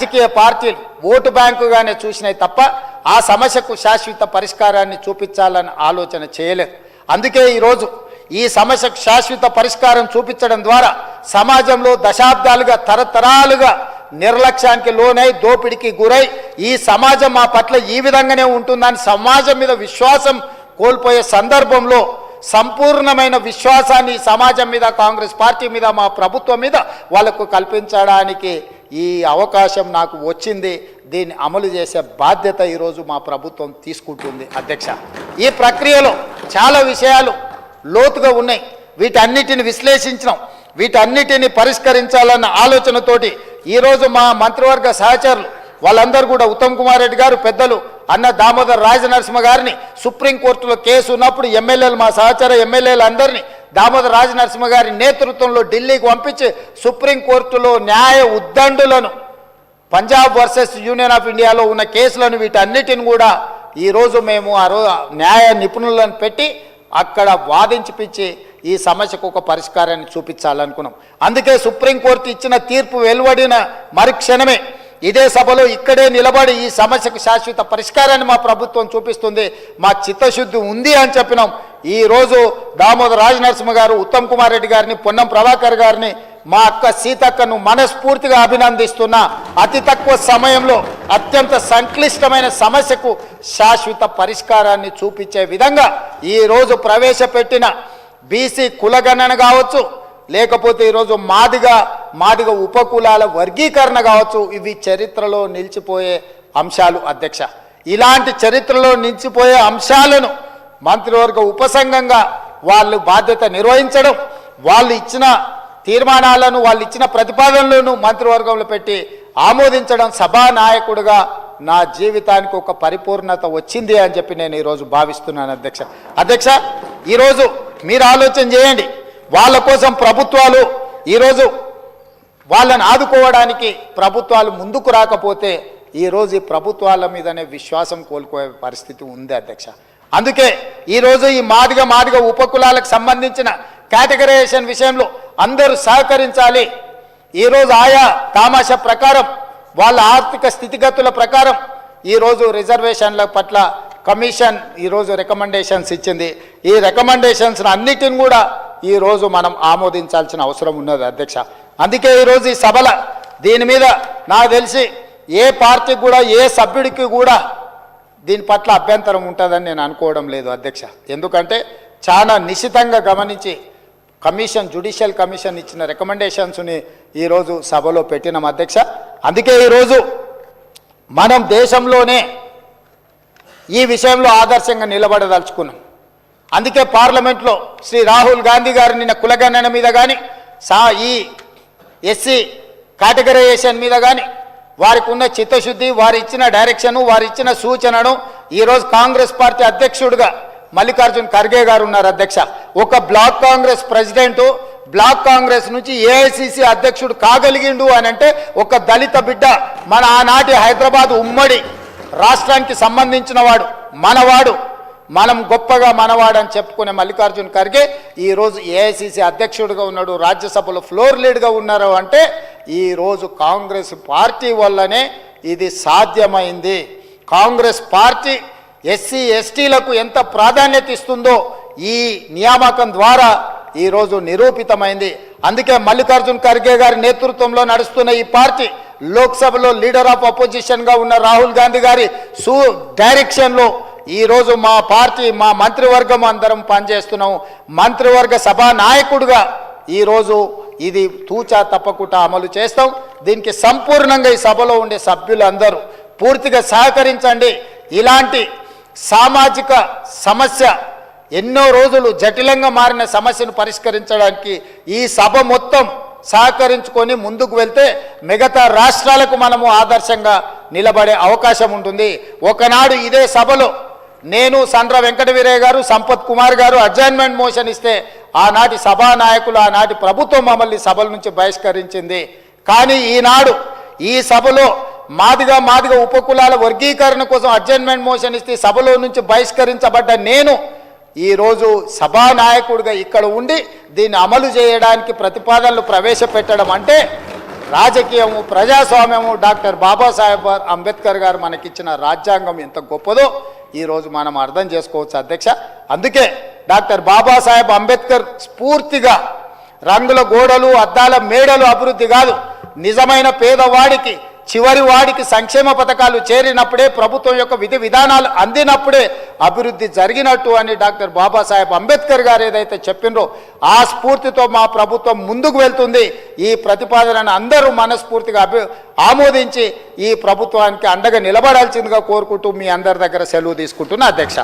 రాజకీయ పార్టీలు ఓటు బ్యాంకుగానే చూసినాయి తప్ప ఆ సమస్యకు శాశ్వత పరిష్కారాన్ని చూపించాలని ఆలోచన చేయలేదు. అందుకే ఈరోజు ఈ సమస్యకు శాశ్వత పరిష్కారం చూపించడం ద్వారా సమాజంలో దశాబ్దాలుగా తరతరాలుగా నిర్లక్ష్యానికి లోనై దోపిడికి గురై ఈ సమాజం మా పట్ల ఈ విధంగానే ఉంటుందని సమాజం మీద విశ్వాసం కోల్పోయే సందర్భంలో సంపూర్ణమైన విశ్వాసాన్ని సమాజం మీద, కాంగ్రెస్ పార్టీ మీద, మా ప్రభుత్వం మీద వాళ్ళకు కల్పించడానికి ఈ అవకాశం నాకు వచ్చింది. దీన్ని అమలు చేసే బాధ్యత ఈరోజు మా ప్రభుత్వం తీసుకుంటుంది. అధ్యక్ష, ఈ ప్రక్రియలో చాలా విషయాలు లోతుగా ఉన్నాయి. వీటన్నిటిని విశ్లేషించడం, వీటన్నిటిని పరిష్కరించాలన్న ఆలోచనతోటి ఈరోజు మా మంత్రివర్గ సహచరులు వాళ్ళందరూ కూడా ఉత్తమ్ కుమార్ రెడ్డి గారు, పెద్దలు అన్న దామోదర్ రాజనరసింహ గారిని సుప్రీంకోర్టులో కేసు ఉన్నప్పుడు ఎమ్మెల్యేలు, మా సహచర ఎమ్మెల్యేలు అందరినీ దామోదర్ రాజనరసింహ గారి నేతృత్వంలో ఢిల్లీకి పంపించి సుప్రీంకోర్టులో న్యాయ ఉద్దండులను, పంజాబ్ వర్సెస్ యూనియన్ ఆఫ్ ఇండియాలో ఉన్న కేసులను వీటన్నిటిని కూడా ఈరోజు మేము న్యాయ నిపుణులను పెట్టి అక్కడ వాదించిపించి ఈ సమస్యకు ఒక పరిష్కారాన్ని చూపించాలనుకున్నాం. అందుకే సుప్రీంకోర్టు ఇచ్చిన తీర్పు వెలువడిన మరుక్షణమే ఇదే సభలో ఇక్కడే నిలబడి ఈ సమస్యకు శాశ్వత పరిష్కారాన్ని మా ప్రభుత్వం చూపిస్తుంది, మా చిత్తశుద్ధి ఉంది అని చెప్పినాం. ఈరోజు దామోదర్ రాజనరసింహ గారు, ఉత్తమ్ కుమార్ రెడ్డి గారిని, పొన్నం ప్రభాకర్ గారిని, మా అక్క సీతక్కను మనస్ఫూర్తిగా అభినందిస్తున్నా. అతి తక్కువ సమయంలో అత్యంత సంక్లిష్టమైన సమస్యకు శాశ్వత పరిష్కారాన్ని చూపించే విధంగా ఈరోజు ప్రవేశపెట్టిన బీసీ కులగణన కావచ్చు, లేకపోతే ఈరోజు మాదిగ ఉపకులాల వర్గీకరణ కావచ్చు, ఇవి చరిత్రలో నిలిచిపోయే అంశాలు. అధ్యక్ష, ఇలాంటి చరిత్రలో నిలిచిపోయే అంశాలను మంత్రివర్గ ఉపసంఘంగా వాళ్ళు బాధ్యత నిర్వహించడం, వాళ్ళు ఇచ్చిన తీర్మానాలను, వాళ్ళు ఇచ్చిన ప్రతిపాదనలను మంత్రివర్గంలో పెట్టి ఆమోదించడం సభానాయకుడిగా నా జీవితానికి ఒక పరిపూర్ణత వచ్చింది అని చెప్పి నేను ఈరోజు భావిస్తున్నాను. అధ్యక్ష, ఈరోజు మీరు ఆలోచన చేయండి. వాళ్ళ కోసం ప్రభుత్వాలు ఈరోజు వాళ్ళని ఆదుకోవడానికి ప్రభుత్వాలు ముందుకు రాకపోతే ఈరోజు ఈ ప్రభుత్వాల మీదనే విశ్వాసం కోల్పోయే పరిస్థితి ఉంది. అధ్యక్ష, అందుకే ఈరోజు ఈ మాదిగ ఉపకులాలకు సంబంధించిన కేటగరైజేషన్ విషయంలో అందరూ సహకరించాలి. ఈరోజు ఆయా తామాషా ప్రకారం, వాళ్ళ ఆర్థిక స్థితిగతుల ప్రకారం ఈరోజు రిజర్వేషన్ల పట్ల కమిషన్ ఈరోజు రికమెండేషన్స్ ఇచ్చింది. ఈ రికమెండేషన్స్ అన్నిటిని కూడా ఈరోజు మనం ఆమోదించాల్సిన అవసరం ఉన్నది. అధ్యక్ష, అందుకే ఈరోజు ఈ సభల దీని మీద నాకు తెలిసి ఏ పార్టీకి కూడా, ఏ సభ్యుడికి కూడా దీని పట్ల అభ్యంతరం ఉంటుందని నేను అనుకోవడం లేదు. అధ్యక్ష, ఎందుకంటే చాలా నిశితంగా గమనించి జ్యుడిషియల్ కమిషన్ ఇచ్చిన రికమెండేషన్స్ని ఈరోజు సభలో పెట్టినాం. అధ్యక్ష, అందుకే ఈరోజు మనం దేశంలోనే ఈ విషయంలో ఆదర్శంగా నిలబడదలుచుకున్నాం. అందుకే పార్లమెంట్లో శ్రీ రాహుల్ గాంధీ గారు నిన్న కులగణన మీద కానీ, ఈ ఎస్సీ కేటగరైజేషన్ మీద కానీ వారికి ఉన్న చిత్తశుద్ధి, వారు ఇచ్చిన డైరెక్షను, వారు ఇచ్చిన సూచనను ఈరోజు కాంగ్రెస్ పార్టీ అధ్యక్షుడిగా మల్లికార్జున్ ఖర్గే గారు ఉన్నారు. అధ్యక్ష, ఒక block Congress president block Congress నుంచి ఏఐసిసి అధ్యక్షుడు కాగలిగిండు అని అంటే ఒక దళిత బిడ్డ, మన ఆనాటి హైదరాబాద్ ఉమ్మడి రాష్ట్రానికి సంబంధించిన వాడు, మనవాడు, మనం గొప్పగా మనవాడని చెప్పుకునే మల్లికార్జున్ ఖర్గే ఈరోజు ఏఐసిసి అధ్యక్షుడిగా ఉన్నాడు, రాజ్యసభలో ఫ్లోర్ లీడ్గా ఉన్నారు. అంటే ఈరోజు కాంగ్రెస్ పార్టీ వల్లనే ఇది సాధ్యమైంది. కాంగ్రెస్ పార్టీ ఎస్సీ ఎస్టీలకు ఎంత ప్రాధాన్యత ఇస్తుందో ఈ నియామకం ద్వారా ఈరోజు నిరూపితమైంది. అందుకే మల్లికార్జున్ ఖర్గే గారి నేతృత్వంలో నడుస్తున్న ఈ పార్టీ లోక్సభలో లీడర్ ఆఫ్ అపోజిషన్గా ఉన్న రాహుల్ గాంధీ గారి డైరెక్షన్లో ఈరోజు మా పార్టీ, మా మంత్రివర్గం అందరం పనిచేస్తున్నాం. మంత్రివర్గ సభా నాయకుడిగా ఈరోజు ఇది తూచా తప్పకుండా అమలు చేస్తాం. దీనికి సంపూర్ణంగా ఈ సభలో ఉండే సభ్యులందరూ పూర్తిగా సహకరించండి. ఇలాంటి సామాజిక సమస్య, ఎన్నో రోజులు జటిలంగా మారిన సమస్యను పరిష్కరించడానికి ఈ సభ మొత్తం సహకరించుకొని ముందుకు వెళ్తే మిగతా రాష్ట్రాలకు మనము ఆదర్శంగా నిలబడే అవకాశం ఉంటుంది. ఒకనాడు ఇదే సభలో నేను, సండ్ర వెంకట వీరయ్య గారు, సంపత్ కుమార్ గారు అడ్జర్న్మెంట్ మోషన్ ఇస్తే ఆనాటి సభానాయకులు, ఆనాటి ప్రభుత్వం మమ్మల్ని సభల నుంచి బహిష్కరించింది. కానీ ఈనాడు ఈ సభలో మాదిగ ఉపకులాల వర్గీకరణ కోసం అడ్జర్న్మెంట్ మోషన్ ఇస్తే సభలో నుంచి బహిష్కరించబడ్డ నేను ఈరోజు సభానాయకుడిగా ఇక్కడ ఉండి దీన్ని అమలు చేయడానికి ప్రతిపాదనలు ప్రవేశపెట్టడం అంటే రాజకీయము, ప్రజాస్వామ్యము, డాక్టర్ బాబాసాహెబ్ అంబేద్కర్ గారు మనకిచ్చిన రాజ్యాంగం ఎంత గొప్పదో ఈరోజు మనం అర్థం చేసుకోవచ్చు అధ్యక్ష. అందుకే డాక్టర్ బాబాసాహెబ్ అంబేద్కర్ స్ఫూర్తిగా రంగుల గోడలు, అద్దాల మేడలు అభివృద్ధి కాదు, నిజమైన పేదవాడికి, చివరి వాడికి సంక్షేమ పథకాలు చేరినప్పుడే, ప్రభుత్వం యొక్క విధి విధానాలు అందినప్పుడే అభివృద్ధి జరిగినట్టు అని డాక్టర్ బాబాసాహెబ్ అంబేద్కర్ గారు ఏదైతే చెప్పినరో ఆ స్ఫూర్తితో మా ప్రభుత్వం ముందుకు వెళ్తుంది. ఈ ప్రతిపాదనను అందరూ మనస్ఫూర్తిగా ఆమోదించి ఈ ప్రభుత్వానికి అండగా నిలబడాల్సిందిగా కోరుకుంటూ మీ అందరి దగ్గర సెలవు తీసుకుంటున్నా అధ్యక్ష.